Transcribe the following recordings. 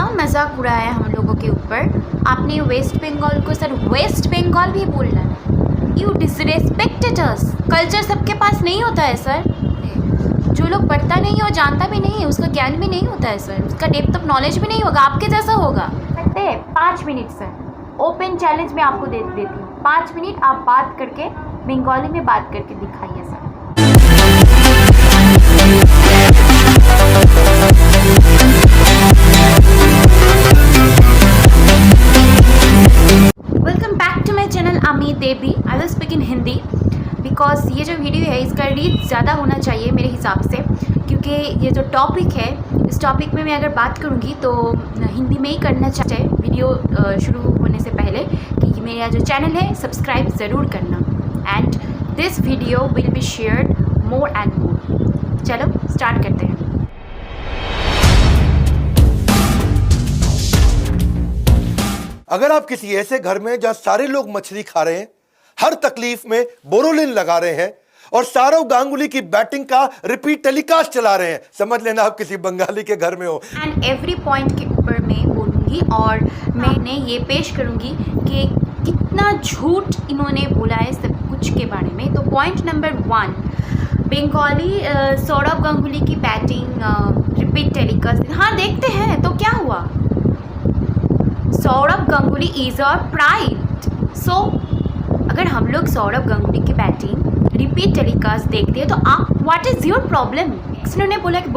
इतना मजाक उड़ाया है हम लोगों के ऊपर। आपने वेस्ट बंगाल को सर वेस्ट बंगाल भी बोलना है। You disrespected us. कल्चर सबके पास नहीं होता है सर। जो लोग पढ़ता नहीं है और जानता भी नहीं है, उसका ज्ञान भी नहीं होता है सर, उसका डेप्थ ऑफ नॉलेज भी नहीं होगा, आपके जैसा होगा। सकते हैं 5 मिनट सर, ओपन चैलेंज मैं आपको दे देती हूँ। 5 मिनट आप बात करके बंगाली में बात करके दिखाइए sir. Welcome back to my channel Ami Devi. I will speak in Hindi because ये जो वीडियो है इसका रीच ज़्यादा होना चाहिए मेरे हिसाब से, क्योंकि ये जो टॉपिक है इस टॉपिक में मैं अगर बात करूँगी तो हिंदी में ही करना चाहिए। वीडियो शुरू होने से पहले कि मेरा जो चैनल है सब्सक्राइब ज़रूर करना and this video will be shared more and more. चलो स्टार्ट करते हैं। अगर आप किसी ऐसे घर में जहां सारे लोग मछली खा रहे हैं, हर तकलीफ में बोरोलिन लगा रहे हैं और सौरव गांगुली की बैटिंग का रिपीट टेलीकास्ट चला रहे हैं, समझ लेना आप किसी बंगाली के घर में हो। एंड एवरी पॉइंट के ऊपर मैं बोलूँगी और मैंने ये पेश करूँगी कि कितना झूठ इन्होंने बोला है सब कुछ के बारे में। तो पॉइंट नंबर 1, बंगाली सौरव गांगुली की बैटिंग रिपीट टेलीकास्ट। हाँ देखते हैं तो क्या हुआ। Sourav Ganguly is our pride. So अगर हम लोग सौरव गांगुली की बैटिंग रिपीट टेलीकास्ट देखते हैं तो आप व्हाट इज़ योर प्रॉब्लम। इन्होंने बोला कि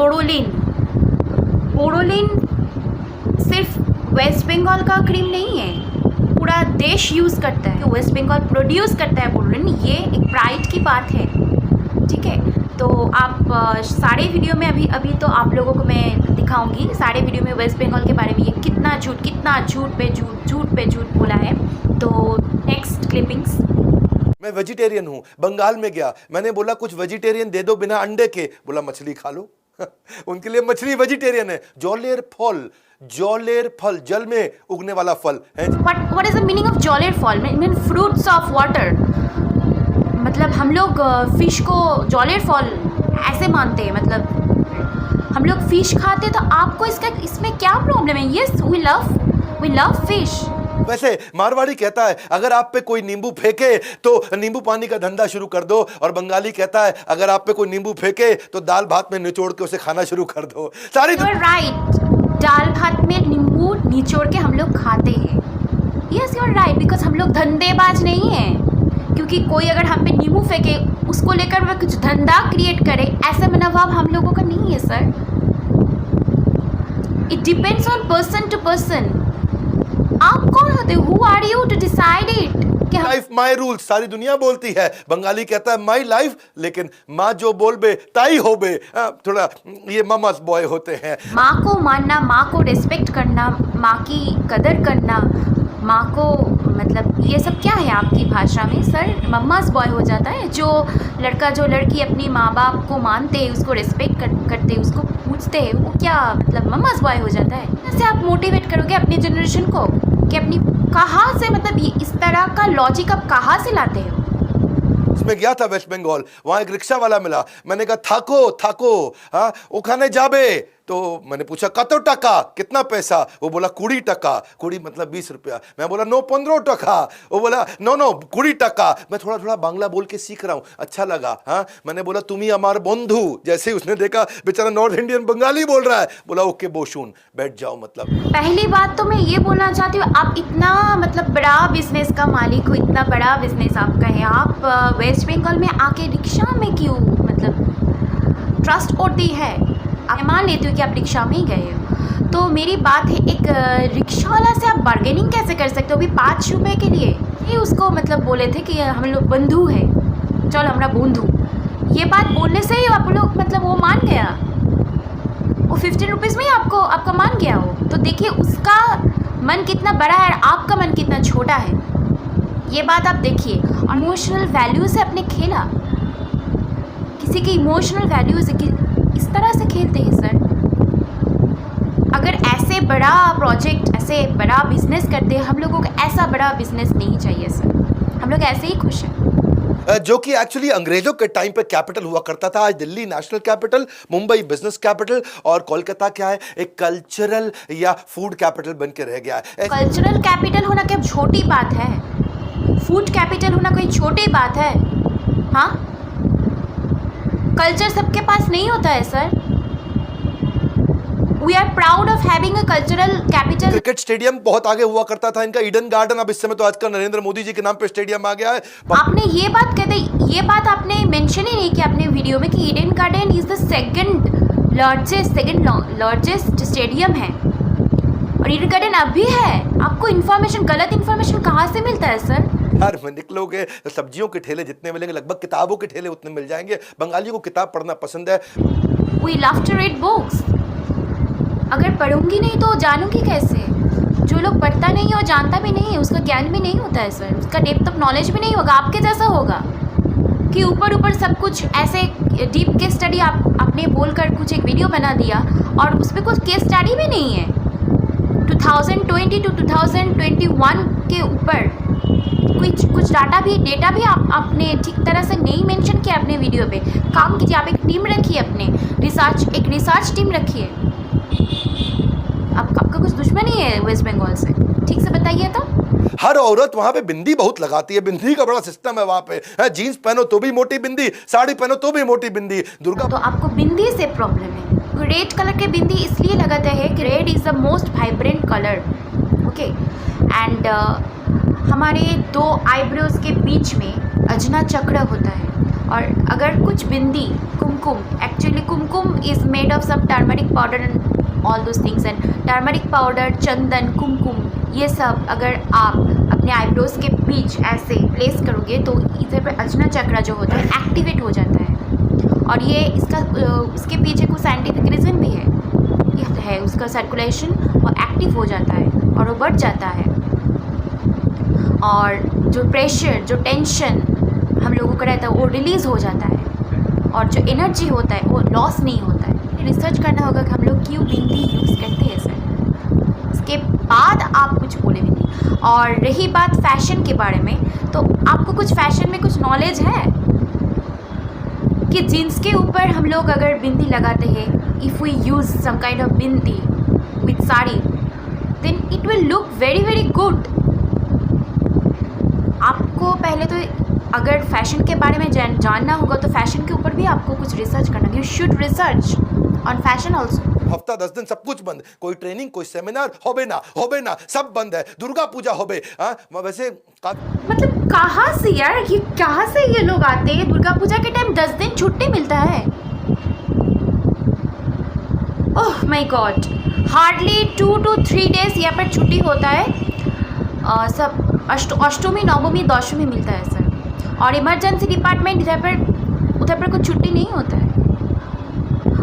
बोरोलिन सिर्फ वेस्ट बंगाल का क्रीम नहीं है, पूरा देश यूज़ करता है। वेस्ट बंगाल प्रोड्यूस करता है बोरोलिन, ये एक प्राइड की बात है, ठीक है। तो आप सारे वीडियो में अभी तो आप लोगों को मैं दिखाऊंगी सारे वीडियो में वेस्ट बंगाल के बारे में ये कितना झूठ पे झूठ बोला है। तो नेक्स्ट क्लिपिंग्स। मैं वेजिटेरियन हूं, बंगाल में गया, मैंने बोला कुछ वेजिटेरियन दे दो बिना अंडे के, बोला मछली खा लो। उनके लिए मछली वेजिटेरियन है। जौलेर फल जल में उगने वाला फल है। What is the meaning of जौलेर फल? Mean fruits of water. मतलब हम लोग फिश को जौलेर फल ऐसे मानते हैं, मतलब हम लोग फिश खाते तो आपको इसमें क्या प्रॉब्लम है? Yes we love fish. वैसे मारवाड़ी कहता है अगर आप पे कोई नींबू फेंके तो नींबू पानी का धंधा शुरू कर दो, और बंगाली कहता है अगर आप पे कोई नींबू फेंके तो दाल भात में निचोड़ के उसे खाना शुरू कर दो। सारी राइट, दाल भात में नींबू निचोड़ के हम लोग खाते हैं। Yes you are right, because हम लोग धंधेबाज नहीं हैं। क्योंकि कोई अगर हम पे नींबू फेंके उसको लेकर वह कुछ धंधा क्रिएट करे, ऐसा मनोभाव हम लोगों का नहीं है sir. It depends on person to person. आप कौन होते हो? Who are you to decide it? Life my rules सारी दुनिया बोलती है, बंगाली कहता है माई लाइफ, लेकिन माँ जो बोलबे ताई होबे। थोड़ा ये ममास बॉय होते हैं। माँ को मानना, माँ को रिस्पेक्ट करना, माँ की कदर करना, माँ को मतलब ये सब क्या है आपकी भाषा में सर? मम्मास बॉय हो जाता है। जो लड़की अपनी माँ बाप को मानते हैं, उसको रिस्पेक्ट करते, उसको पूछते हैं, वो क्या मतलब मम्मास बॉय हो जाता है? ऐसे आप मोटिवेट करोगे अपनी जनरेशन को कि अपनी कहाँ से, मतलब इस तरह का लॉजिक आप कहाँ से लाते हो? मैं गया था वेस्ट बंगाल, वहां एक रिक्शा वाला मिला, मैंने कहा थाको हाँ ओखाने जाबे, तो मैंने पूछा कतो टका, कितना पैसा? वो बोला 20 टका। 20 मतलब 20 रुपया। मैं बोला नो 15 टका। वो बोला नो 20 टका। मैं थोड़ा बांग्ला बोल के सीख रहा हूँ, अच्छा लगा। हाँ मैंने बोला तुम ही हमारे बंधु। जैसे ही उसने देखा बेचारा नॉर्थ इंडियन बंगाली बोल रहा है, बोला ओके बोशून बैठ जाओ। मतलब पहली बात तो मैं ये बोलना चाहती हूँ, आप इतना मतलब बड़ा बिजनेस का मालिक हो, इतना बड़ा बिजनेस आपका है, आप वेस्ट बंगाल में आके रिक्शा में क्यों मतलब ट्रस्ट होती है? आप मान लेती हूँ कि आप रिक्शा में ही गए हो, तो मेरी बात है एक रिक्शा वाला से आप बार्गेनिंग कैसे कर सकते हो? अभी 5 रुपये के लिए ये उसको मतलब बोले थे कि हम लोग बंधु है, चल हमारा बंधु। ये बात बोलने से ही आप लोग मतलब वो मान गया, वो 15 रुपीज़ में ही आपका मान गया हो। तो देखिए उसका मन कितना बड़ा है, आपका मन कितना छोटा है, ये बात आप देखिए। और इमोशनल वैल्यू से आपने खेला, किसी की इमोशनल वैल्यू से इस तरह से खेलते हैं सर। अगर ऐसे बड़ा प्रोजेक्ट, ऐसे बड़ा बिजनेस करते हैं, हम लोगों को ऐसा बड़ा बिजनेस नहीं चाहिए सर। हम लोग ऐसे ही खुश हैं। जो कि एक्चुअली अंग्रेजों के टाइम पे कैपिटल हुआ करता था। आज Delhi national capital, Mumbai business capital और कोलकाता क्या है, एक कल्चरल या फूड कैपिटल बन के रह गया है। कल्चरल कैपिटल होना क्या छोटी बात है? फूड कैपिटल होना कोई छोटी बात है? हाँ, कल्चर सबके पास नहीं होता है sir. We are proud of having a cultural capital. Cricket stadium बहुत आगे हुआ करता था इनका, ईडन गार्डन, अब इस समय तो आजकल नरेंद्र मोदी जी के नाम पे स्टेडियम आ गया है। आपने ये बात कहते, ये बात आपने मेंशन ही नहीं किया अपने वीडियो में कि Eden garden is the second largest stadium है और ईडन गार्डन अभी है। आपको इन्फॉर्मेशन, गलत इन्फॉर्मेशन कहाँ से मिलता है सर? यार में निकलोगे सब्जियों के ठेले जितने मिलेंगे, लगभग किताबों के ठेले उतने मिल जाएंगे। बंगालियों को किताब पढ़ना पसंद है। We love to read books. अगर पढ़ूंगी नहीं तो जानूंगी कैसे? जो लोग पढ़ता नहीं है और जानता भी नहीं है, उसका ज्ञान भी नहीं होता है सर, उसका डेप्थ ऑफ नॉलेज भी नहीं होगा, आपके जैसा होगा कि ऊपर ऊपर सब कुछ ऐसे डीप केस स्टडी आपने बोलकर कुछ एक वीडियो बना दिया और उस पर कुछ केस स्टडी भी नहीं है। 2020 to 2021 के ऊपर कुछ डेटा भी आपने ठीक तरह से नहीं मेंशन किया अपने वीडियो पे। काम कीजिए, आप एक टीम रखिए, अपने एक रिसर्च टीम रखिए। आपका कुछ दुश्मनी है वेस्ट बंगाल से? ठीक से बताइए तो। हर औरत वहां पे बिंदी बहुत लगाती है, बिंदी का बड़ा सिस्टम है वहां पे। जीन्स पहनो तो भी मोटी बिंदी, साड़ी पहनो तो भी मोटी बिंदी। दुर्गा तो आपको बिंदी से प्रॉब्लम है। रेड कलर के बिंदी इसलिए लगाते हैं कि red is the most vibrant colour, okay. And हमारे दो आईब्रोज के बीच में अजना चक्र होता है और अगर कुछ bindi, kumkum, actually kumkum is made of some turmeric powder and all those things, and turmeric powder, चंदन, कुमकुम, ये सब अगर आप अपने आईब्रोज के बीच ऐसे प्लेस करोगे तो इधर पर अजना चक्र जो होता है एक्टिवेट हो जाता है। और ये इसके पीछे कुछ साइंटिफिक रीज़न भी है उसका सर्कुलेशन और एक्टिव हो जाता है और वो बढ़ जाता है और जो प्रेशर, जो टेंशन हम लोगों का रहता है वो रिलीज़ हो जाता है और जो एनर्जी होता है वो लॉस नहीं होता है। रिसर्च करना होगा कि हम लोग क्यों बिंदी यूज़ करते हैं सर, इसके बाद आप कुछ बोले भी नहीं। और रही बात फैशन के बारे में, तो आपको कुछ फैशन में कुछ नॉलेज है कि जीन्स के ऊपर हम लोग अगर बिंदी लगाते हैं, if we use some kind of bindi with sari, then it will look very very good. आपको पहले तो अगर फैशन के बारे में जानना होगा तो फैशन के ऊपर भी आपको कुछ रिसर्च करना। You should research on fashion also. हफ्ता 10 दिन सब कुछ बंद, कोई ट्रेनिंग, कोई सेमिनार होबे ना, सब बंद है। दुर्गा पूजा होबे। वैसे मतलब कहाँ से यार, ये कहाँ से ये लोग आते हैं? दुर्गा पूजा के टाइम 10 दिन छुट्टी मिलता है। Oh my God, hardly 2 to 3 days यहाँ पर छुट्टी होता है। सब अष्टमी, नवमी, दशमी मिलता है सर। और इमरजेंसी डिपार्टमेंट उधर पर कुछ छुट्टी नहीं होता है।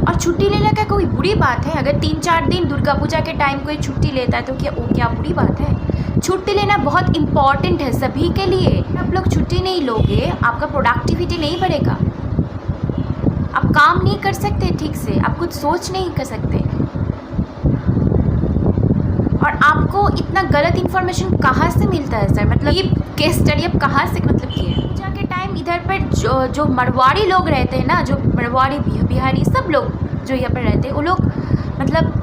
और छुट्टी लेने का कोई बुरी बात है? अगर 3-4 दिन दुर्गा पूजा के टाइम कोई छुट्टी लेता है तो क्या बुरी बात है? छुट्टी लेना बहुत इम्पॉर्टेंट है सभी के लिए। आप लोग छुट्टी नहीं लोगे, आपका प्रोडक्टिविटी नहीं बढ़ेगा, आप काम नहीं कर सकते ठीक से, आप कुछ सोच नहीं कर सकते। और आपको इतना गलत इन्फॉर्मेशन कहाँ से मिलता है सर? मतलब ये केस स्टडी अब कहाँ से मतलब किए? पूजा के टाइम इधर पर जो मरवाड़ी लोग रहते हैं ना, जो मरवाड़ी, बिहारी, सब लोग जो यहाँ पर रहते हैं, वो लोग मतलब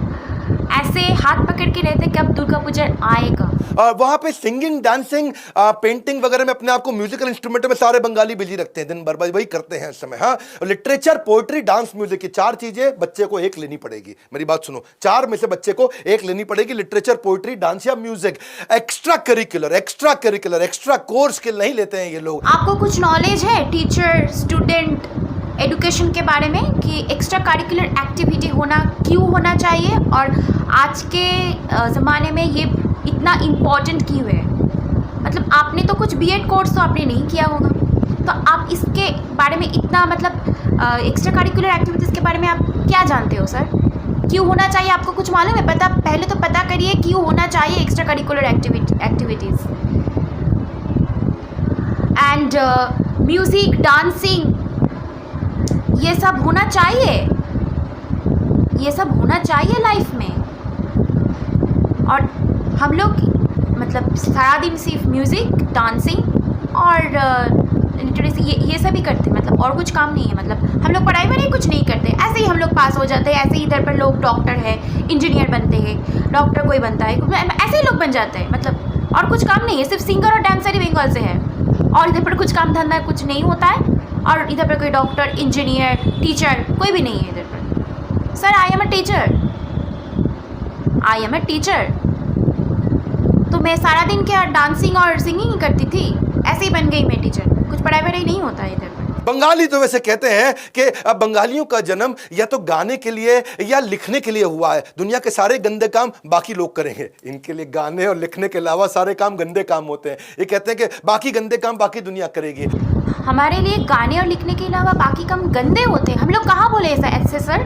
ऐसे हाथ पकड़ के रहते कब दुर्गा पूजा आएगा। वहाँ पे सिंगिंग, डांसिंग, पेंटिंग वगैरह में अपने आप को म्यूजिकल इंस्ट्रूमेंट में सारे बंगाली बिजी रखते हैं, दिन भर वही करते हैं इस समय। हाँ, लिटरेचर, पोएट्री, डांस, म्यूजिक, ये 4 चीजें बच्चे को एक लेनी पड़ेगी। मेरी बात सुनो, 4 में से बच्चे को एक लेनी पड़ेगी, लिटरेचर, पोएट्री, डांस या music. Extra curricular, extra course के नहीं लेते हैं ये लोग। आपको कुछ नॉलेज है टीचर, स्टूडेंट, एजुकेशन के बारे में कि एक्स्ट्रा करिकुलर एक्टिविटी क्यों होना चाहिए और आज के ज़माने में ये इतना इम्पॉर्टेंट क्यों है? मतलब आपने तो कुछ बीएड कोर्स तो आपने नहीं किया होगा, तो आप इसके बारे में इतना मतलब एक्स्ट्रा करिकुलर एक्टिविटीज़ के बारे में आप क्या जानते हो सर? क्यों होना चाहिए आपको कुछ मालूम है? पहले तो पता करिए क्यों होना चाहिए extra curricular activities. And music, dancing, ये सब होना चाहिए लाइफ में। और हम लोग मतलब सारा दिन सिर्फ म्यूज़िक, डांसिंग और लिटरेसी ये सभी करते हैं, मतलब और कुछ काम नहीं है। मतलब हम लोग पढ़ाई में कुछ नहीं करते, ऐसे ही हम लोग पास हो जाते हैं। ऐसे ही इधर पर लोग डॉक्टर है, इंजीनियर बनते हैं, डॉक्टर कोई बनता है, ऐसे ही लोग बन जाते हैं। मतलब और कुछ काम नहीं है, सिर्फ सिंगर और डांसर ही बंगाल से है। और इधर पर कुछ काम धंधा कुछ नहीं होता है, और इधर पर कोई डॉक्टर, इंजीनियर, टीचर कोई भी नहीं है इधर पर। Sir I am a teacher. तो मैं सारा दिन क्या डांसिंग और सिंगिंग ही करती थी, ऐसे ही बन गई मैं टीचर। कुछ पढ़ाई वढ़ाई नहीं होता है इधर पर। बंगाली तो वैसे कहते हैं कि बंगालियों का जन्म या तो गाने के लिए या लिखने के लिए हुआ है। दुनिया के सारे गंदे काम बाकी लोग करेंगे, इनके लिए गाने और लिखने के अलावा सारे काम गंदे काम होते हैं। ये कहते हैं कि बाकी गंदे काम बाकी दुनिया करेगी। हमारे लिए गाने और लिखने के अलावा बाकी काम गंदे होते हैं। हम लोग कहाँ बोले ऐसे सर?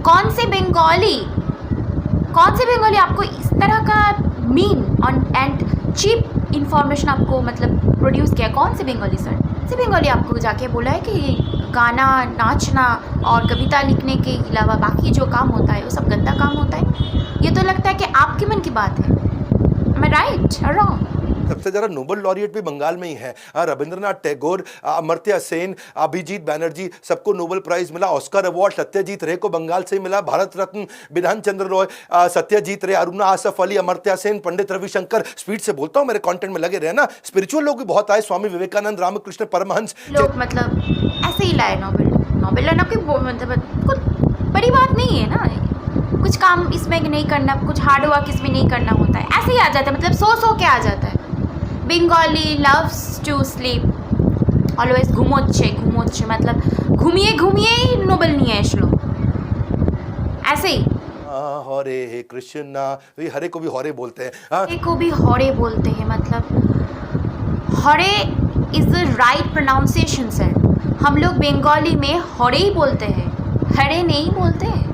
कौन से बंगाली आपको इस तरह का मीन एंड चीप इंफॉर्मेशन आपको मतलब प्रोड्यूस किया? कौन से बंगाली सर? से बंगाली आपको जाके बोला है कि गाना, नाचना और कविता लिखने के अलावा बाकी जो काम होता है वो सब गंदा काम होता है? ये तो लगता है कि आपके मन की बात है। Am I right or wrong? सबसे ज़्यादा नोबेल लॉरिएट भी बंगाल में ही है। रविंद्रनाथ टैगोर, अमर्त्य सेन, अभिजीत बैनर्जी, सबको नोबेल प्राइज मिला। ऑस्कर अवार्ड सत्यजीत रे को बंगाल से ही मिला। भारत रत्न बिधान चंद्र रॉय, सत्यजीत रे, अरुणा आसफ अली, अमर्त्य सेन, पंडित रविशंकर। स्पीड से बोलता हूँ, मेरे कंटेंट में लगे रहे ना। स्पिरिचुअल लोग भी बहुत आए, स्वामी विवेकानंद, रामकृष्ण परमहंस लोग मतलब ऐसे ही लाए नोबेल लाना कोई मतलब कुछ बड़ी बात नहीं है ना। कुछ काम इसमें नहीं करना, कुछ हार्ड वर्क इसमें नहीं करना होता है, ऐसे ही आ जाता है। मतलब सो के आ जाता है। Bengali loves to sleep always घूमोच्छे मतलब घूमिए ही नोबेल नहीं है श्लोक, ऐसे ही। हरे कृष्णा, हरे को भी हरे बोलते हैं। हरे को भी हरे बोलते हैं, मतलब हरे is the right pronunciation sir. हम लोग बंगाली में हरे ही बोलते हैं, हरे नहीं बोलते हैं।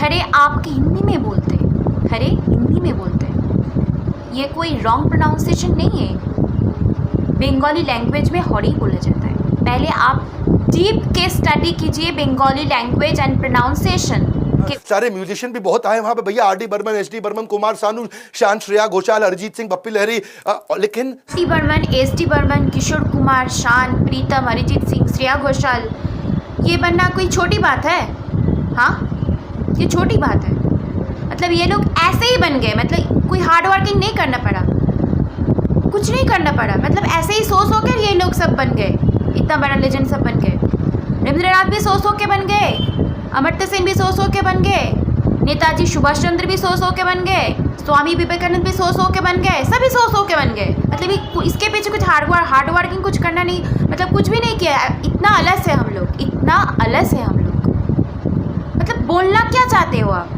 हरे आपके हिंदी में बोलते हैं, हरे हिंदी में बोलते हैं। ये कोई रॉन्ग प्रोनाउंसिएशन नहीं है। बंगाली लैंग्वेज में हरे ही बोला जाता है। पहले आप डीप के स्टडी कीजिए बंगाली लैंग्वेज एंड प्रोनाउंसिएशन। सारे म्यूजिशियन भी बहुत आए वहां पे भैया। आर.डी. बर्मन, एस.डी. बर्मन, कुमार सानू, शान, श्रेया घोषाल, अरिजीत सिंह, बप्पी लहरी। लेकिन एस.डी. बर्मन, किशोर कुमार, शान, प्रीतम, अरिजीत सिंह, श्रेया घोषाल, ये बनना कोई छोटी बात है? हाँ, ये छोटी बात है। मतलब ये लोग ऐसे ही बन गए, मतलब कोई हार्ड वर्किंग नहीं करना पड़ा, कुछ नहीं करना पड़ा। मतलब ऐसे ही सो कर ये लोग सब बन गए, इतना बड़ा लेजेंड सब बन गए। रविंद्रनाथ भी सो के बन गए, अमर्त्य सेन भी सो के बन गए, नेताजी सुभाष चंद्र भी सो के बन गए, स्वामी विवेकानंद भी सो के बन गए, सभी सो के बन गए। मतलब इसके पीछे कुछ हार्ड वर्किंग कुछ करना नहीं, मतलब कुछ भी नहीं किया। इतना अलस है हम लोग, इतना अलस है हम लोग। मतलब बोलना क्या चाहते हो आप?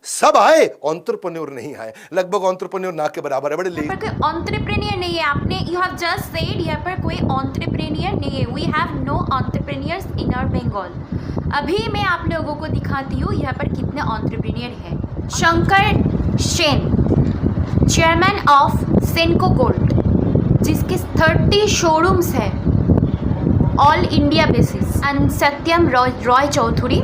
सब आए, एंटरप्रेन्योर नहीं आए। लगभग एंटरप्रेन्योर ना के बराबर है। बड़े यहाँ पर कोई एंटरप्रेन्योर नहीं है। आपने यू हैव जस्ट सेड यहाँ पर कोई एंटरप्रेन्योर नहीं है। We have no entrepreneurs in our Bengal. अभी मैं आप लोगों को दिखाती हूँ यहाँ पर कितने एंटरप्रेन्योर है। Shankar Sen, chairman of Senco gold, जिसके 30 शोरूम्स है all India basis. And Satyam Roy Chowdhury,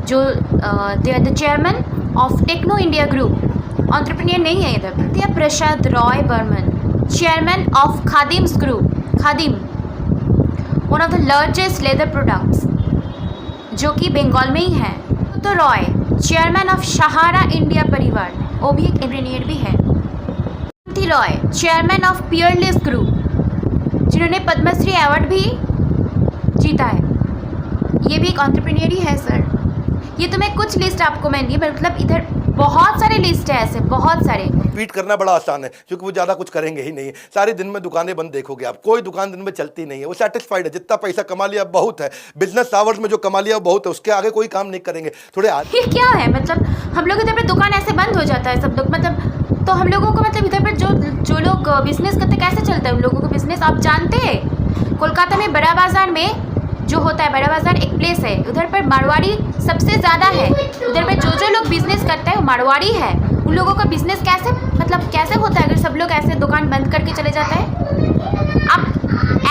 जो they are the chairman of Techno India group, entrepreneur नहीं है इधर। Satya Prasad Roy Burman, chairman of Khadims group, Khadim one of the largest leather products, जो कि बंगाल में ही है। तो रॉय, चेयरमैन ऑफ सहारा इंडिया परिवार, वो भी एक एंटरप्रेन्योर भी है। Roy, chairman of Peerless group, जिन्होंने पद्मश्री अवार्ड भी जीता है, ये भी एक एंटरप्रेन्योर ही है सर। ये तो मैं कुछ लिस्ट आपको मैं नहीं, मतलब इधर बहुत सारे लिस्ट है ऐसे, बहुत सारे। ट्वीट करना बड़ा आसान है क्योंकि वो ज़्यादा कुछ करेंगे ही नहीं। सारे दिन में दुकानें बंद देखोगे आप, कोई दुकान दिन में चलती नहीं है। वो सेटिस्फाइड है, जितना पैसा कमा लिया बहुत है। बिजनेस आवर्स में जो कमा लिया बहुत है, उसके आगे कोई काम नहीं करेंगे। थोड़े ये क्या है? मतलब हम लोग इधर पर दुकान ऐसे बंद हो जाता है सब लोग, मतलब तो हम लोगों को मतलब इधर पर जो लोग बिजनेस करते कैसे चलता है उन लोगों को बिजनेस? आप जानते हैं कोलकाता में बड़ा बाजार में जो होता है, बड़ा बाजार एक प्लेस है, उधर पर मारवाड़ी सबसे ज़्यादा है। उधर पर जो लोग बिजनेस करते हैं वो मारवाड़ी है। उन लोगों का बिजनेस कैसे मतलब कैसे होता है अगर सब लोग ऐसे दुकान बंद करके चले जाते हैं? आप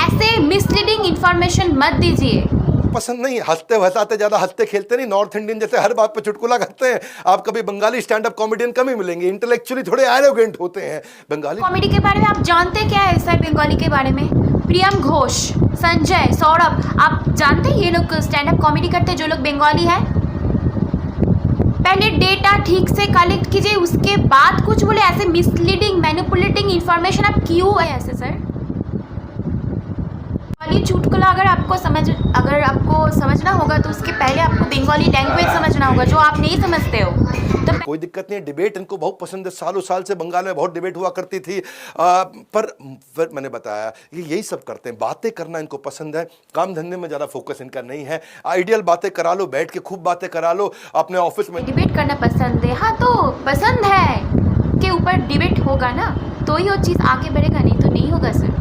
ऐसे मिसलीडिंग इंफॉर्मेशन मत दीजिए। पसंद नहीं, हंसते हंसाते, ज़्यादा हंसते खेलते नहीं। नॉर्थ इंडियन जैसे हर बात पे चुटकुला करते हैं। आप कभी बंगाली स्टैंड अप कॉमेडियन कम ही मिलेंगे, इंटेलेक्चुअली थोड़े एरोगेंट होते हैं बंगाली। कॉमेडी के बारे में आप जानते क्या है सर? बंगाली के बारे में प्रियम घोष, संजय, सौरभ, आप जानते हैं ये लोग स्टैंड अप कॉमेडी करते हैं जो लोग बंगाली है। पहले डेटा ठीक से कलेक्ट कीजिए, उसके बाद कुछ बोले। ऐसे मिसलीडिंग मैनिपुलेटिंग इंफॉर्मेशन आप क्यों है ऐसे सर? बंगाली चुटकुला अगर आपको समझना होगा तो उसके पहले आपको बंगाली लैंग्वेज समझना होगा, जो आप नहीं समझते हो। तो कोई दिक्कत नहीं है, डिबेट इनको बहुत पसंद है। सालों साल से बंगाल में बहुत डिबेट हुआ करती थी। पर फिर मैंने बताया ये यही सब करते हैं, बातें करना इनको पसंद है, काम धंधे में ज़्यादा फोकस इनका नहीं है। आइडियल बातें करा लो, बैठ के खूब बातें करा लो अपने ऑफिस में। डिबेट करना पसंद है, हाँ तो पसंद है के ऊपर डिबेट होगा ना तो ही वो चीज़ आगे बढ़ेगा, नहीं तो नहीं होगा सर।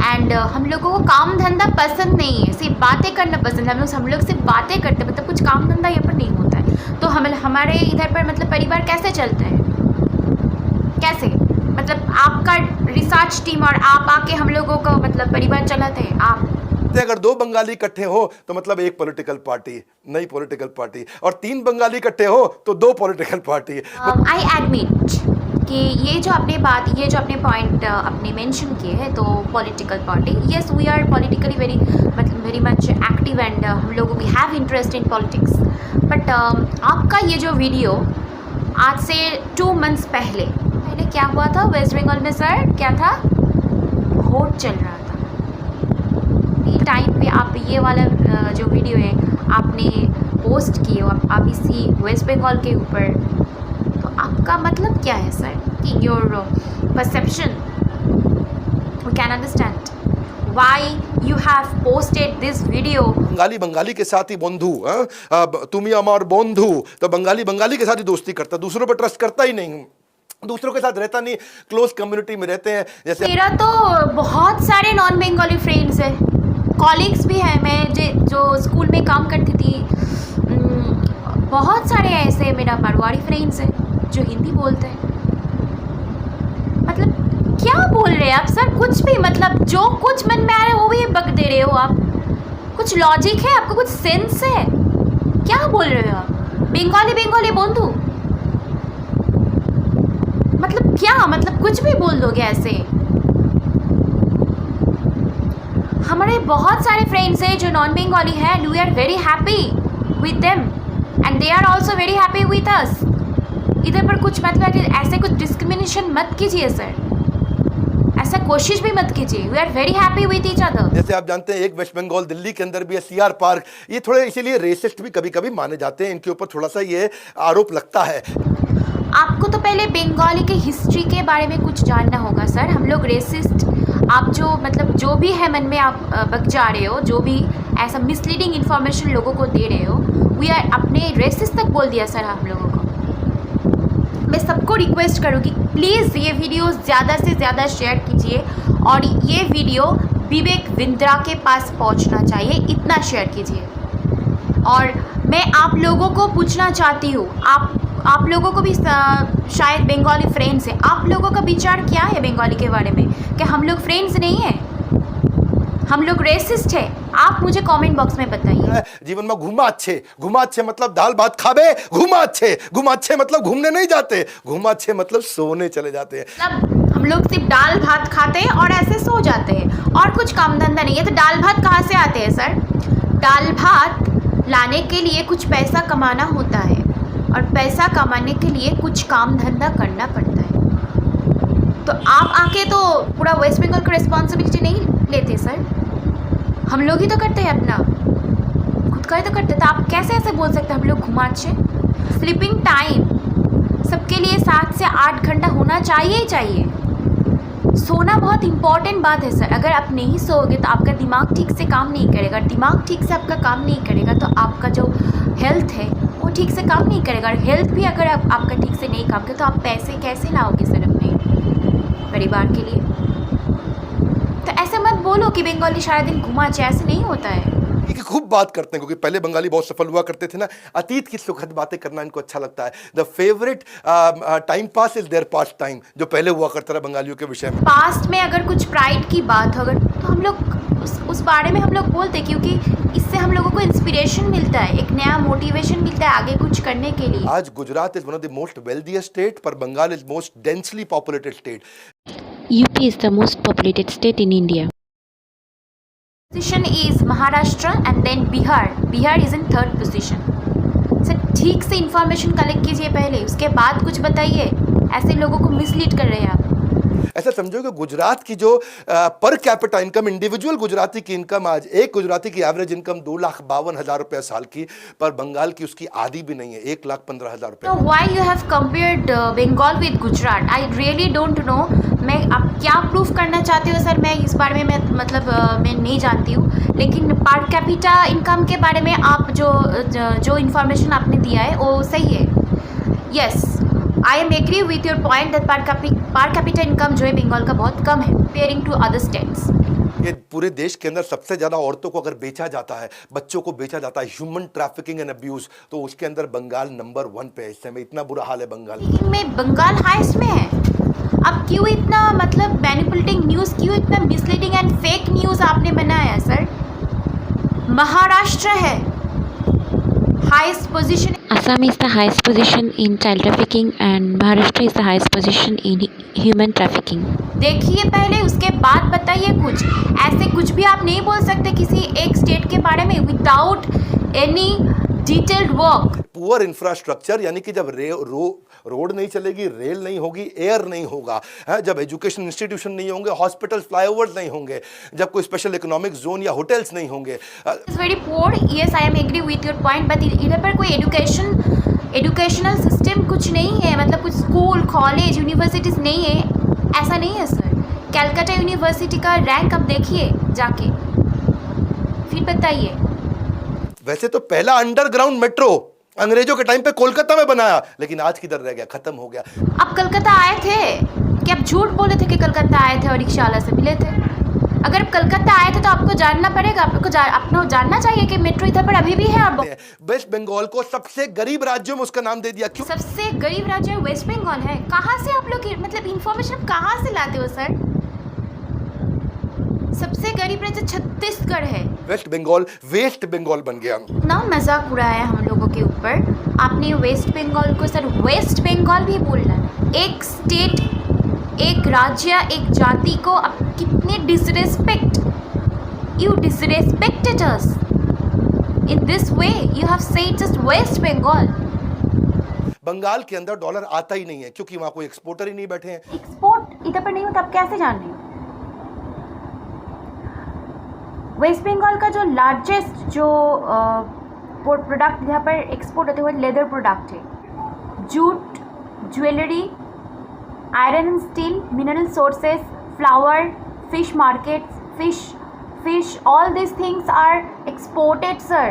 एंड हम लोगों को काम धंधा पसंद नहीं है, सिर्फ बातें करना पसंद है। हम लोग सिर्फ बातें करते हैं, मतलब कुछ काम धंधा यहाँ पर नहीं होता है। तो हमारे इधर पर मतलब परिवार कैसे चलता है, कैसे मतलब आपका रिसर्च टीम और आप आके हम लोगों को मतलब परिवार चलाते हैं आप। अगर 2 बंगाली इकट्ठे हो तो मतलब एक पॉलिटिकल पार्टी, नई पॉलिटिकल पार्टी, और 3 बंगाली इकट्ठे हो तो 2 पॉलिटिकल पार्टी। आई एडमिट कि ये जो आपने पॉइंट अपने मेंशन किए हैं, तो political party, yes we are politically very much active and हम लोगों की have interest in politics. But आपका ये जो वीडियो आज से 2 मंथ्स पहले क्या हुआ था वेस्ट बंगाल में सर? क्या था? वोट चल रहा था। टाइम पे आप ये वाला जो वीडियो है आपने पोस्ट किए हो आप इसी वेस्ट बंगाल के ऊपर, तो आपका मतलब क्या है सर? कि your perception we can understand why you have posted this video. Bengali के साथ ही बंधु, तुम ही हमार बंधु, तो बंगाली के साथ ही दोस्ती करता, दूसरों पर ट्रस्ट करता ही नहीं, दूसरों के साथ रहता नहीं, क्लोज कम्युनिटी में रहते हैं। जैसे मेरा तो बहुत सारे नॉन बंगाली फ्रेंड्स हैं, कॉलीग्स भी हैं। मैं जो स्कूल में काम करती थी, बहुत सारे ऐसे मेरा मारवाड़ी फ्रेंड्स हैं जो हिंदी बोलते हैं। मतलब क्या बोल रहे हैं आप सर? कुछ भी मतलब जो कुछ मन में आ रहा है वो भी बक दे रहे हो आप। कुछ लॉजिक है आपको? कुछ सेंस है? क्या बोल रहे हो आप? बंगाली बंधु मतलब क्या? मतलब कुछ भी बोल दोगे ऐसे? हमारे बहुत सारे फ्रेंड्स हैं जो नॉन बंगाली हैं, we are very happy with them and they are also very happy with us. इधर पर कुछ मतलब ऐसे कुछ डिस्क्रिमिनेशन मत कीजिए सर, ऐसा कोशिश भी मत कीजिए। We are very happy with each other. जैसे आप जानते हैं एक वेस्ट बंगाल दिल्ली के अंदर भी है सीआर पार्क, ये थोड़े इसीलिए रेसिस्ट भी कभी कभी माने जाते हैं, इनके ऊपर थोड़ा सा ये आरोप लगता है। आपको तो पहले बंगाली के हिस्ट्री के बारे में कुछ जानना होगा सर। हम लोग रेसिस्ट, आप जो मतलब जो भी है मन में आप बक जा रहे हो, जो भी ऐसा मिसलीडिंग इन्फॉर्मेशन लोगों को दे रहे हो, वी आर अपने रेसिस्ट तक बोल दिया सर हम लोगों को। मैं सबको रिक्वेस्ट करूँगी प्लीज़ ये वीडियो ज़्यादा से ज़्यादा शेयर कीजिए और ये वीडियो विवेक बिंद्रा के पास पहुँचना चाहिए, इतना शेयर कीजिए। और मैं आप लोगों को पूछना चाहती हूँ, आप लोगों को भी शायद बंगाली फ्रेंड्स हैं, आप लोगों का विचार क्या है बंगाली के बारे में? क्या हम लोग फ्रेंड्स नहीं हैं? हम लोग रेसिस्ट है? आप मुझे कमेंट बॉक्स में बताइए। जीवन में घुमा अच्छे मतलब दाल भात खाबे, घुमा अच्छे मतलब घूमने नहीं जाते, घुमा अच्छे मतलब सोने चले जाते हैं। मतलब हम लोग सिर्फ दाल भात खाते हैं और ऐसे सो जाते हैं और कुछ काम धंधा नहीं है। तो दाल भात कहाँ से आते हैं सर? दाल भात लाने के लिए कुछ पैसा कमाना होता है और पैसा कमाने के लिए कुछ काम धंधा करना पड़ता है। तो आप आके तो पूरा वेस्ट बंगाल का रिस्पॉन्सिबिलिटी नहीं लेते सर, हम लोग ही तो करते हैं अपना, खुद का ही तो करते हैं। तो आप कैसे ऐसे बोल सकते हैं हम लोग घुमाचे? स्लीपिंग टाइम सबके लिए 7 से 8 घंटा होना चाहिए ही चाहिए। सोना बहुत इंपॉर्टेंट बात है सर। अगर आप नहीं सोओगे तो आपका दिमाग ठीक से काम नहीं करेगा, दिमाग ठीक से आपका काम नहीं करेगा तो आपका जो हेल्थ है वो ठीक से काम नहीं करेगा। और हेल्थ भी अगर आपका ठीक से नहीं काम करे तो आप पैसे कैसे लाओगे सर अपने परिवार के लिए? तो ऐसे मत बोलो कि बंगाली सारा दिन घुमा, ऐसे नहीं होता है। कि खूब बात करते हैं क्योंकि पहले बंगाली बहुत सफल हुआ करते थे ना, अतीत की सुखद बातें करना इनको अच्छा लगता है। The favourite time pass is there past time, जो पहले हुआ करता था बंगालियों के विषय में। पास्ट में अगर कुछ प्राइड की बात हो अगर तो हम लोग उस बारे में हम लोग बोलते, क्योंकि इससे हम लोगों को इंस्पिरेशन मिलता है, एक नया मोटिवेशन मिलता है आगे कुछ करने के लिए। आज Gujarat is one of the most wealthiest state, पर Bengal is most densely populated state. UP is the most populated state in India. Position is Maharashtra and then Bihar. Bihar is in third position. Sir ठीक से information collect कीजिए पहले, उसके बाद कुछ बताइए। ऐसे लोगों को मिसलीड कर रहे हैं आप। ऐसा समझो कि गुजरात की जो पर कैपिटा इनकम, इंडिविजुअल गुजराती की इनकम, आज एक गुजराती की एवरेज इनकम 2,52,000 रुपये साल की, पर बंगाल की उसकी आधी भी नहीं है, 1,15,000 रुपये। So why you have compared Bengal with Gujarat? I really don't know. मैं आप क्या प्रूफ करना चाहते हो सर, मैं इस बारे में मैं नहीं जानती हूँ, लेकिन पर कैपिटा इनकम के बारे में आप जो इन्फॉर्मेशन आपने दिया है वो सही है। Yes, I am agree with your point that per capita income जो है बंगाल का बहुत कम है कंपेयरिंग टू अदर स्टेट्स। ये पूरे देश के अंदर सबसे ज़्यादा औरतों को अगर बेचा जाता है, बच्चों को बेचा जाता है, ह्यूमन ट्रैफिकिंग एंड अब्यूज़, तो उसके अंदर बंगाल नंबर 1 पे है। इस समय इतना बुरा हाल है बंगाल में, बंगाल हाईएस्ट में है। अब क्यों इतना मैनिपुलेटिंग न्यूज़, क्यों इतना मिसलीडिंग एंड फेक न्यूज़ आपने बनाया सर? महाराष्ट्र है highest position. Assam is the highest position in child trafficking and Maharashtra is the highest position in human trafficking. देखिए पहले, उसके बाद बताइए कुछ। ऐसे कुछ भी आप नहीं बोल सकते किसी एक स्टेट के बारे में without any detailed work. Poor infrastructure, यानी कि जब रोड नहीं चलेगी, रेल नहीं होगी, एयर नहीं होगा, जब एजुकेशन इंस्टीट्यूशन नहीं होंगे, हॉस्पिटल्स, फ्लाईओवर्स नहीं होंगे, जब कोई स्पेशल इकोनॉमिक जोन या होटल्स नहीं होंगे। It's very poor, yes I am agree with your point, but इधर पर कोई एजुकेशनल सिस्टम कुछ नहीं है, मतलब कुछ स्कूल, कॉलेज, यूनिवर्सिटीज़ नहीं है, ऐसा नहीं है सर। कैलकाटा यूनिवर्सिटी का रैंक अब देखिए जाके, फिर बताइए। वैसे तो पहला अंडरग्राउंड मेट्रो अंग्रेजों के टाइम पे कोलकाता में बनाया, लेकिन आज किधर रह गया, खत्म हो गया। आप कलकत्ता आए थे कि आप झूठ बोले थे कि कलकत्ता आए थे और रिक्शावाला से मिले थे? अगर आप कलकत्ता आए थे तो आपको जानना पड़ेगा, आपको जानना चाहिए कि मेट्रो इधर पर अभी भी है। और वेस्ट बंगाल को सबसे गरीब राज्यों में उसका नाम दे दिया। क्यों सबसे गरीब राज्य वेस्ट बंगाल है? कहाँ से आप लोग इंफॉर्मेशन कहाँ से लाते हो सर? सबसे गरीब राज्य छत्तीसगढ़ है। वेस्ट बंगाल बन गया। ना मजाक उड़ाया हम लोगों के ऊपर आपने। वेस्ट बंगाल को सर वेस्ट बंगाल भी बोलना है। एक स्टेट, एक राज्य, एक जाति को अब कितने disrespect, you disrespected us in this way, you have said just West Bengal. Bengal के अंदर डॉलर आता ही नहीं है क्योंकि वहां कोई एक्सपोर्टर ही नहीं बैठे हैं। एक्सपोर्ट इधर पर नहीं होता, आप कैसे जान रहे हो? वेस्ट बंगाल का जो लार्जेस्ट जो प्रोडक्ट यहाँ पर एक्सपोर्ट होते हुए लेदर प्रोडक्ट है, jute, jewellery, iron and steel, mineral sources, flower, fish markets, fish, all these things are exported, sir.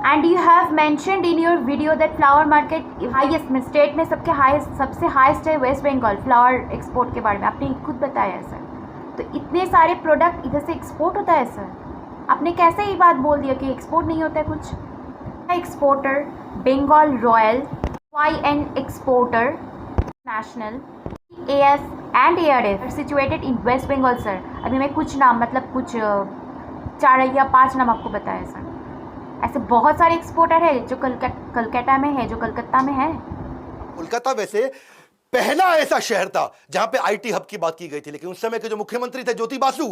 And you have mentioned in your video that flower market highest में state में सबसे highest है waste Bengal flower export के बारे में आपने खुद बताया है सर। तो इतने सारे प्रोडक्ट इधर से एक्सपोर्ट होता है सर, आपने कैसे ये बात बोल दिया कि एक्सपोर्ट नहीं होता है कुछ? Exporter Bengal royal, YN exporter national, AS and ARF situated in West Bengal sir. अभी मैं कुछ नाम कुछ 4 या 5 नाम आपको बताया सर। ऐसे बहुत सारे एक्सपोर्टर है जो कलकत्ता में है, जो कलकत्ता में है। कोलकाता वैसे पहला ऐसा शहर था जहां पे IT हब की बात की गई थी, लेकिन उस समय के जो मुख्यमंत्री थे ज्योति बासु,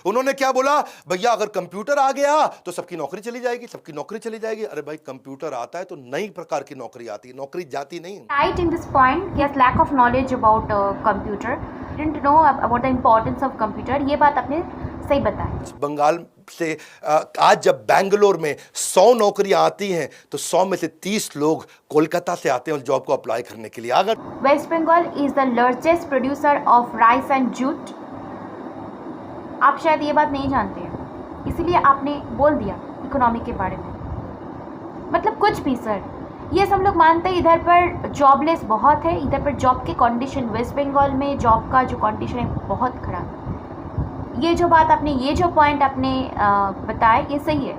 उन्होंने क्या बोला, भैया अगर कंप्यूटर आ गया तो सबकी नौकरी चली जाएगी, सबकी नौकरी चली जाएगी। अरे भाई कंप्यूटर आता है तो नई प्रकार की नौकरी आती है, नौकरी जाती नहीं। Right in this point, yes lack of knowledge about computer, didn't know about the importance of computer, ये बात आपने सही बताया। बंगाल से आज जब बैंगलोर में 100 नौकरियां आती हैं तो 100 में से 30 लोग कोलकाता से आते हैं जॉब को अप्लाई करने के लिए। अगर West Bengal is the largest producer of rice and jute, आप शायद ये बात नहीं जानते हैं, इसीलिए आपने बोल दिया इकोनॉमी के बारे में। मतलब कुछ भी सर, ये सब लोग मानते हैं इधर पर जॉबलेस बहुत है, इधर पर जॉब के कंडीशन, वेस्ट बंगाल में जॉब का जो कंडीशन है बहुत खराब है। ये जो बात आपने, ये जो पॉइंट आपने बताया ये सही है,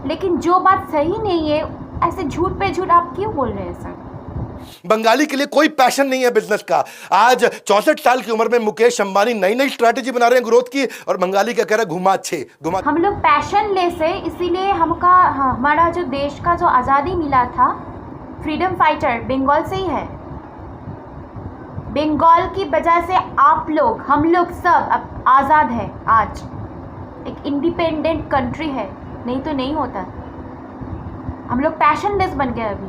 लेकिन जो बात सही नहीं है ऐसे झूठ पे झूठ आप क्यों बोल रहे हैं सर? बंगाली के लिए कोई पैशन नहीं है बिजनेस का। आज 64 साल की उम्र में मुकेश अंबानी नई स्ट्रैटेजी बना रहे हैं ग्रोथ की, और बंगाली क्या कह रहा है, घुमा। हम लोग पैशन लेस है, इसीलिए हमारा जो देश का जो आज़ादी मिला था, फ्रीडम फाइटर बंगाल से ही है। बंगाल की वजह से आप लोग, हम लोग सब अब आज़ाद है। आज एक इंडिपेंडेंट कंट्री है, नहीं तो नहीं होता। हम लोग पैशनलेस बन गए अभी,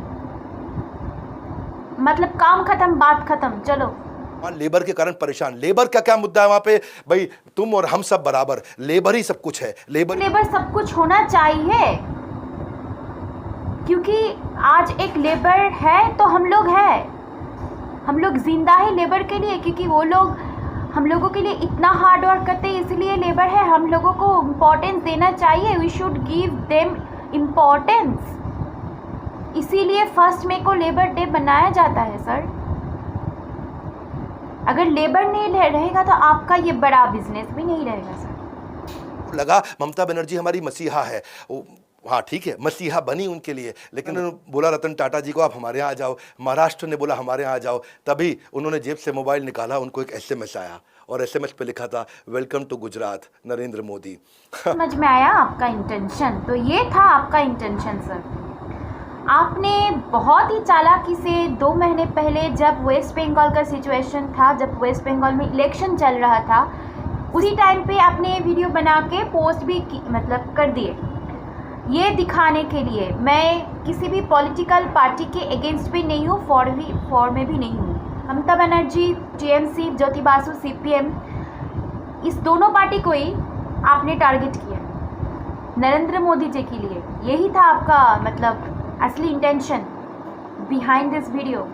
मतलब काम खत्म, बात खत्म, चलो। वहाँ लेबर के कारण परेशान। लेबर का क्या मुद्दा है वहां पे भाई? तुम और हम सब बराबर, लेबर ही सब कुछ है। लेबर सब कुछ होना चाहिए, क्योंकि आज एक लेबर है तो हम लोग हैं। हम लोग जिंदा है लेबर के लिए, क्योंकि वो लोग हम लोगों के लिए इतना हार्ड वर्क करते हैं, इसलिए लेबर है। हम लोगों को इम्पोर्टेंस देना चाहिए। We should give them importance. इसीलिए 1 मई को लेबर डे मनाया जाता है सर। अगर लेबर नहीं रहेगा तो आपका ये बड़ा बिजनेस भी नहीं रहेगा सर। लगा ममता बनर्जी हमारी मसीहा है। हाँ ठीक है, मसीहा बनी उनके लिए, लेकिन उन्होंने बोला रतन टाटा जी को आप हमारे यहाँ आ जाओ। महाराष्ट्र ने बोला हमारे यहाँ आ जाओ, तभी उन्होंने जेब से मोबाइल निकाला, उनको एक SMS आया और SMS पे लिखा था वेलकम टू गुजरात नरेंद्र मोदी। समझ में आया आपका इंटेंशन? तो ये था आपका इंटेंशन सर। आपने बहुत ही चालाकी से 2 महीने पहले, जब वेस्ट बंगाल का सिचुएशन था, जब वेस्ट बंगाल में इलेक्शन चल रहा था, उसी टाइम पे आपने वीडियो बना के पोस्ट भी मतलब कर दिए, ये दिखाने के लिए मैं किसी भी पॉलिटिकल पार्टी के अगेंस्ट भी नहीं हूँ, फॉर में भी नहीं हूँ। ममता बनर्जी, TMC, ज्योति बासु, CPM, इस दोनों पार्टी को ही आपने टारगेट किया नरेंद्र मोदी जी के लिए। यही था आपका मतलब असली इंटेंशन बिहाइंड दिस वीडियो।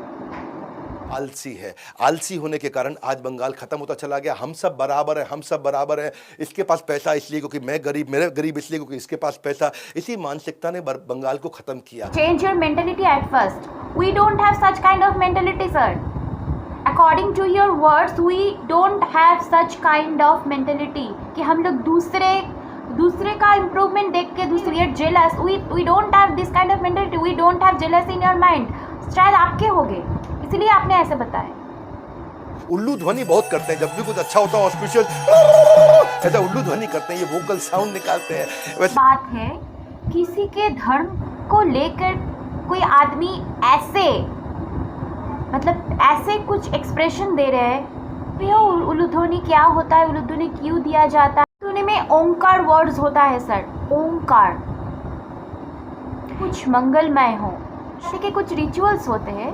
आलसी है, आलसी होने के कारण आज बंगाल खत्म होता चला गया। हम सब बराबर हैं, हम सब बराबर हैं। इसके पास पैसा इसलिए क्योंकि मैं गरीब, मेरे गरीब इसलिए क्योंकि इसके पास पैसा। इसी मानसिकता ने बंगाल को खत्म किया। Change your mentality at first. We don't have such kind of mentality sir. According to your words, we don't have such kind of mentality कि हम लोग दूसरे का इम्प्रूवमेंट देख के दूसरे jealous. We don't have this kind of mentality. We don't have jealous in your mind. शायद आपके होंगे, इसलिए आपने ऐसे बताया। उल्लू ध्वनि बहुत करते हैं, जब भी कुछ अच्छा होता है ऑस्पिशियस ऐसा उल्लू ध्वनि करते हैं, ये वोकल साउंड निकालते हैं। वैसे बात है किसी के धर्म को लेकर कोई आदमी ऐसे मतलब ऐसे कुछ एक्सप्रेशन दे रहे हैं। ये उल्लू ध्वनि क्या होता है, उल्लू ध्वनि क्यों दिया जाता है? ध्वनि में ओंकार वर्ड्स होता है सर, ओंकार। कुछ मंगलमय हो, जैसे कि कुछ रिचुअल्स होते हैं,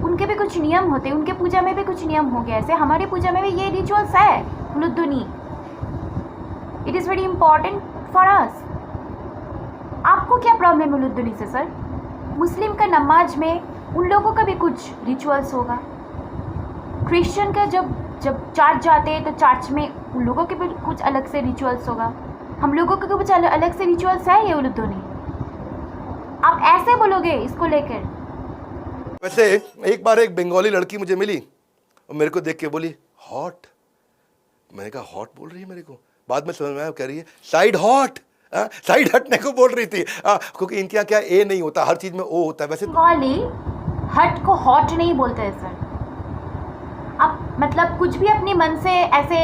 उनके भी कुछ नियम होते हैं, उनके पूजा में भी कुछ नियम हो गया। ऐसे हमारे पूजा में भी ये रिचुअल्स है, उलुध्वनि। It is very important for us. आपको क्या प्रॉब्लम है उलुध्वनि से सर? मुस्लिम का नमाज में उन लोगों का भी कुछ रिचुअल्स होगा। क्रिश्चियन का जब चर्च जाते हैं तो चर्च में उन लोगों के भी कुछ अलग से रिचुअल्स होगा। हम लोगों के कुछ अलग से रिचुअल्स है। ये उलुध्वनि आप ऐसे बोलोगे इसको लेकर? वैसे एक बार एक बंगाली लड़की मुझे मिली और मेरे को देख के बोली हॉट। मैंने कहा हॉट बोल रही है मेरे को? बाद में समझ में आया, कह रही है साइड हॉट। साइड हटने को बोल रही थी, क्योंकि इनके यहाँ क्या ए नहीं होता, हर चीज में ओ होता है। वैसे बंगाली हट को हॉट नहीं बोलते हैं सर। आप मतलब कुछ भी अपने मन से ऐसे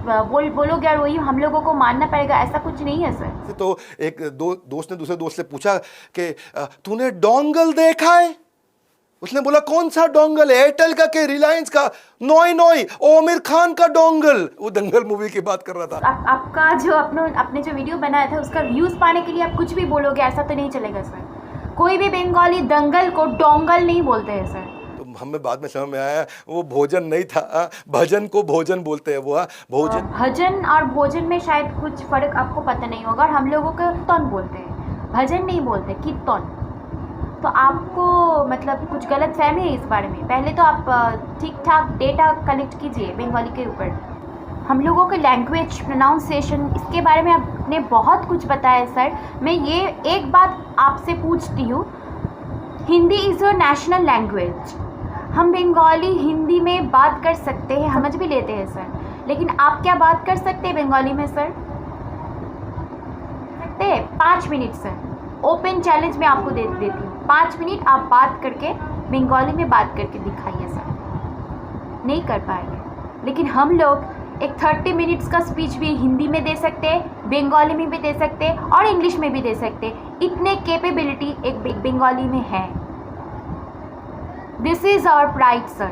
बोलोगे और वही हम लोगों को मानना पड़ेगा, ऐसा कुछ नहीं है सर। तो एक दोस्त ने दूसरे दोस्त से पूछा कि तूने डोंगल देखा है? उसने बोला कौन सा डोंगल? एयरटेल का के रिलायंस का? नोई आमिर खान का डोंगल। वो दंगल मूवी की बात कर रहा था। आपका जो अपने जो वीडियो बनाया था उसका व्यूज पाने के लिए आप कुछ भी बोलोगे, ऐसा तो नहीं चलेगा सर। कोई भी बंगाली दंगल को डोंगल नहीं बोलते हैं सर। तो हमें बाद में समझ में आया वो भोजन नहीं था, भजन को भोजन बोलते हैं वो। भोजन, भजन और भोजन में शायद कुछ फर्क आपको पता नहीं होगा। और हम लोगों को कीर्तन बोलते हैं, भजन नहीं बोलते, कीर्तन। तो आपको मतलब कुछ गलत फहमी है इस बारे में। पहले तो आप ठीक ठाक डेटा कलेक्ट कीजिए बंगाली के ऊपर। हम लोगों के लैंग्वेज, प्रोनाउंसिएशन, इसके बारे में आपने बहुत कुछ बताया सर। मैं ये एक बात आपसे पूछती हूँ, Hindi is your national language. हम बंगाली हिंदी में बात कर सकते हैं, समझ भी लेते हैं सर, लेकिन आप क्या बात कर सकते हैं बंगाली में सर? सकते हैं? 5 मिनट सर, ओपन चैलेंज मैं आपको दे देती हूँ। 5 मिनट आप बात करके बंगाली में बात करके दिखाइए सर। नहीं कर पाएंगे, लेकिन हम लोग एक 30 मिनट्स का स्पीच भी हिंदी में दे सकते हैं, बंगाली में भी दे सकते हैं और इंग्लिश में भी दे सकते हैं। इतने कैपेबिलिटी एक बंगाली में है। This is our pride sir.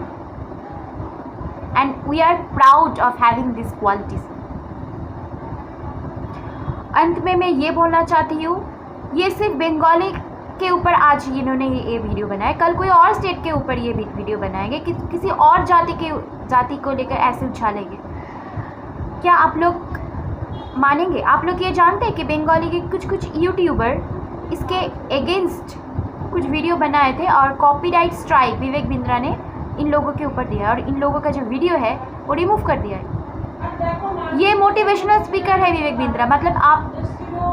and we are proud of having these qualities. अंत में मैं ये बोलना चाहती हूँ, ये सिर्फ बंगाली के ऊपर आज इन्होंने ये वीडियो बनाया, कल कोई और स्टेट के ऊपर ये वीडियो बनाएंगे, किसी और जाति को लेकर ऐसे उछालेंगे। क्या आप लोग मानेंगे? आप लोग ये जानते हैं कि बंगाली के कुछ यूट्यूबर इसके अगेंस्ट कुछ वीडियो बनाए थे और कॉपीराइट स्ट्राइक विवेक बिंद्रा ने इन लोगों के ऊपर दिया और इन लोगों का जो वीडियो है वो रिमूव कर दिया है। ये मोटिवेशनल स्पीकर है विवेक बिंद्रा, मतलब आप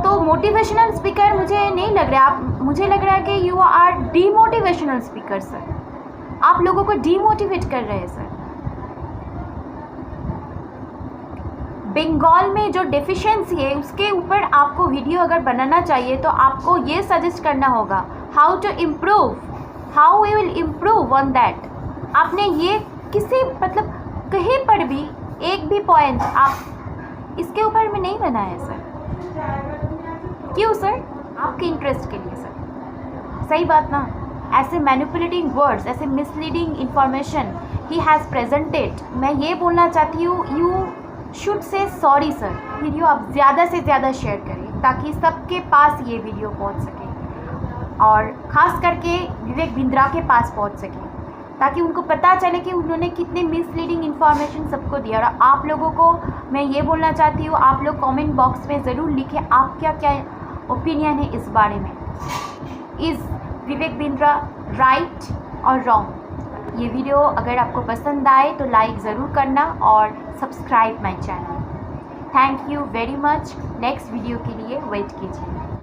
तो मोटिवेशनल स्पीकर मुझे नहीं लग रहा है, मुझे लग रहा है कि you are demotivational speaker sir. आप लोगों को डीमोटिवेट कर रहे हैं सर। बंगाल में जो डेफिशिएंसी है उसके ऊपर आपको वीडियो अगर बनाना चाहिए तो आपको ये सजेस्ट करना होगा how to improve, how we will improve on that. आपने ये किसी मतलब कहीं पर भी एक भी पॉइंट आप इसके ऊपर में नहीं बनाया सर। क्यों सर? आपके इंटरेस्ट के लिए सर। सही बात ना? ऐसे मैनिपुलेटिंग वर्ड्स, ऐसे misleading information he has presented. मैं ये बोलना चाहती हूँ, you should say sorry sir. Video आप ज़्यादा से ज़्यादा शेयर करें ताकि सबके पास ये वीडियो पहुँच सके और ख़ास करके विवेक बिंद्रा के पास पहुँच सके, ताकि उनको पता चले कि उन्होंने कितने मिसलीडिंग इन्फॉर्मेशन सबको दिया। और आप लोगों को मैं ये बोलना चाहती हूँ, आप लोग कमेंट बॉक्स में ज़रूर लिखें आप क्या ओपिनियन है इस बारे में। इज़ विवेक बिंद्रा राइट और रॉन्ग? ये वीडियो अगर आपको पसंद आए तो लाइक ज़रूर करना और subscribe my channel. Thank you very much. Next video के लिए वेट कीजिए।